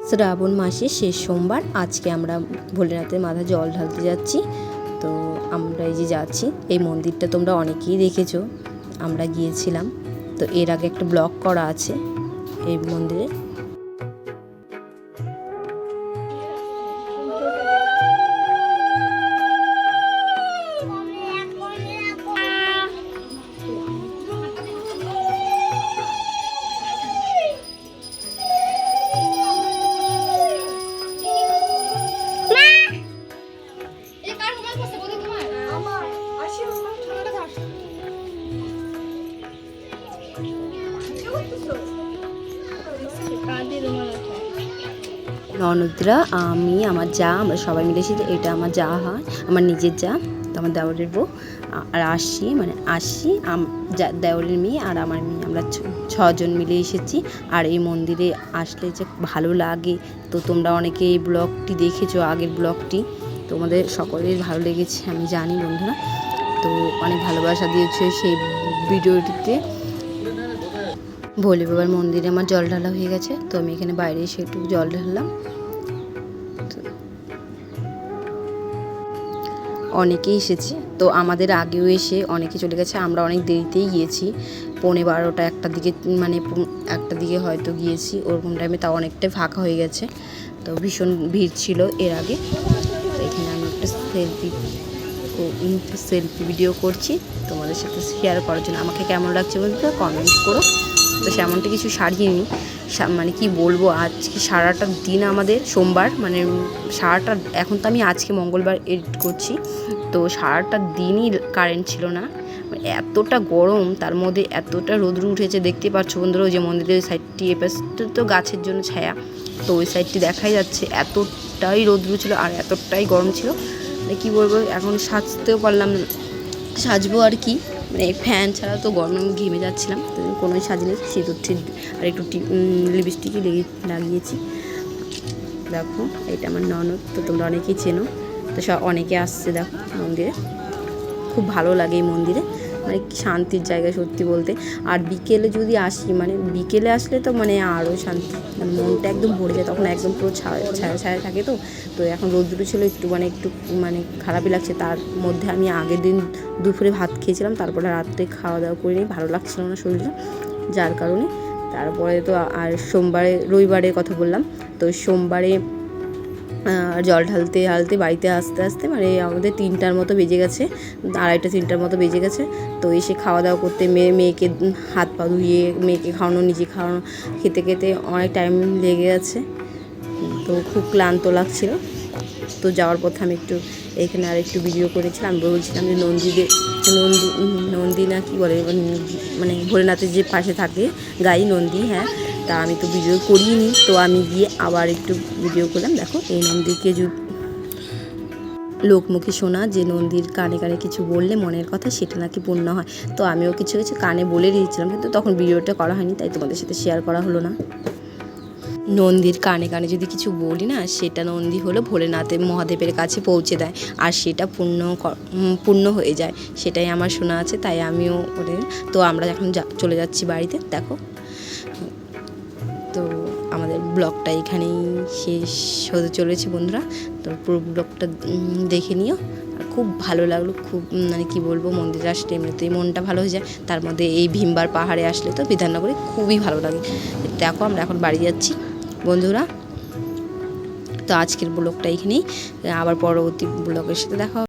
শ্রাবণ মাসের শেষ সোমবার আজকে আমরা ভোলেনাথের মাথায় জল ঢালতে যাচ্ছি। তো আমরা এই যে যাচ্ছি, এই মন্দিরটা তোমরা অনেকেই দেখেছো, আমরা গিয়েছিলাম। তো এর আগে একটা ব্লগ করা আছে এই মন্দিরে। ননদরা, আমি, আমার যা, আমরা সবাই মিলে এসেছি। এটা আমার যা হয়, আমার নিজের যা, তো আমার দেওরের বউ আর আসি দেওরের মেয়ে আর আমার মেয়ে, আমরা 6 জন মিলে এসেছি। আর এই মন্দিরে আসলে যে ভালো লাগে, তো তোমরা অনেকে এই ব্লগটি দেখেছো, আগের ব্লগটি, তোমাদের সকলের ভালো লেগেছে আমি জানি বন্ধুরা। তো অনেক ভালোবাসা দিয়েছে সেই ভিডিওটিতে। ভোলে বাবার মন্দিরে আমার জল ঢালা হয়ে গেছে, তো আমি এখানে বাইরে এসে একটু জল ঢাললাম। অনেকেই এসেছে, তো আমাদের আগেও এসে অনেকে চলে গেছে, আমরা অনেক দেরিতেই গিয়েছি, 12:30 1টার দিকে, মানে 1টার দিকে হয়তো গিয়েছি, ওরকম টাইমে তাও অনেকটাই ফাঁকা হয়ে গেছে। তো ভীষণ ভিড় ছিল এর আগে। এখানে আমি একটা সেলফি ভিডিও করছি তোমাদের সাথে শেয়ার করার জন্য। আমাকে কেমন লাগছে বলতে কমেন্ট করো। তো সেমনটা কিছু সারিয়ে মানে কি বলবো, আজকে সারাটা দিন আমাদের সোমবার, মানে সারাটা, এখন তো আমি আজকে মঙ্গলবার এডিট করছি, তো সারাটা দিনই কারেন্ট ছিল না। এতটা গরম, তার মধ্যে এতটা রোদ্র উঠেছে, দেখতে পাচ্ছ বন্ধুরা। ওই যে মন্দিরের সাইডটি, এপাশটা তো গাছের জন্য ছায়া, তো ওই সাইডটি দেখাই যাচ্ছে, এতটাই রোদ্র ছিল আর এতটাই গরম ছিল, মানে কী বলবো, এখন সাজতেও পারলাম না, সাজবো আর কি, মানে ফ্যান ছাড়া তো গরমে আমি ঘেমে যাচ্ছিলাম, তো কোনোই সাজিনি, সিঁদুর আর একটু লিপস্টিকই লাগিয়েছি। দেখো এটা আমার ননদ, তো তোমরা অনেকেই চেনো, তো সব অনেকে আসছে দেখো মন্দিরে। খুব ভালো লাগে এই মন্দিরে, মানে শান্তির জায়গা সত্যি বলতে। আর বিকেলে যদি আসি, মানে বিকেলে আসলে তো মানে আরও শান্তি, মানে মনটা একদম ভরে যায়, তখন একদম পুরো ছায়া থাকে। তো এখন রোদ্দুর ছিল একটু, মানে খারাপই লাগছে। তার মধ্যে আমি আগের দিন দুপুরে ভাত খেয়েছিলাম, তারপরে রাত্রে খাওয়া দাওয়া করে নিই, ভালো লাগছিল না শরীরটা, যার কারণে। তারপরে তো আর রবিবারের কথা বললাম, তো সোমবারে জল ঢালতে বাড়িতে আসতে মানে আমাদের 3টার মতো বেজে গেছে, 2:30 3টার মতো বেজে গেছে। তো এসে খাওয়া দাওয়া করতে, মেয়েকে হাত পা ধুয়ে মেয়েকে খাওয়ানো, নিজে খাওয়ানো, খেতে অনেক টাইম লেগে গেছে, তো খুব ক্লান্ত লাগছিল। তো যাওয়ার পথে আমি একটু এখানে আর একটু ভিডিও করেছিলাম, আমি বলছিলাম যে নন্দী না কি বলে, মানে ভোলেনাথের যে পাশে থাকে গাই, নন্দী, হ্যাঁ। তা আমি তো ভিডিও করিনি, তো আমি গিয়ে আবার একটু ভিডিও করলাম। দেখো এই নন্দীকে লোকমুখে শোনা যে নন্দীর কানে কানে কিছু বললে মনের কথা, সেটা নাকি পূর্ণ হয়। তো আমিও কিছু কানে বলে দিয়েছিলাম, কিন্তু তখন ভিডিওটা করা হয়নি, তাই তোমাদের সাথে শেয়ার করা হলো না। নন্দীর কানে কানে যদি কিছু বলি না, সেটা নন্দী হলো ভোলেনাথের মহাদেবের কাছে পৌঁছে দেয়, আর সেটা পূর্ণ হয়ে যায়, সেটাই আমার শোনা আছে, তাই আমিও তো আমরা এখন চলে যাচ্ছি বাড়িতে। দেখো, তো আমাদের ব্লগটা এখানেই শেষ হতে চলেছে বন্ধুরা। তো পুরো ব্লগটা দেখে নিও। আর খুব ভালো লাগলো, খুব মানে কি বলবো, মন্দিরে আসলে এমনিতেই মনটা ভালো হয়ে যায়, তার মধ্যে এই ভীমবার পাহাড়ে আসলে তো বিধাননগরে খুবই ভালো লাগে। দেখো আমরা এখন বাড়ি যাচ্ছি বন্ধুরা। তো আজকের ব্লগটা এখানেই, আবার পরবর্তী ব্লগের সাথে দেখা হবে।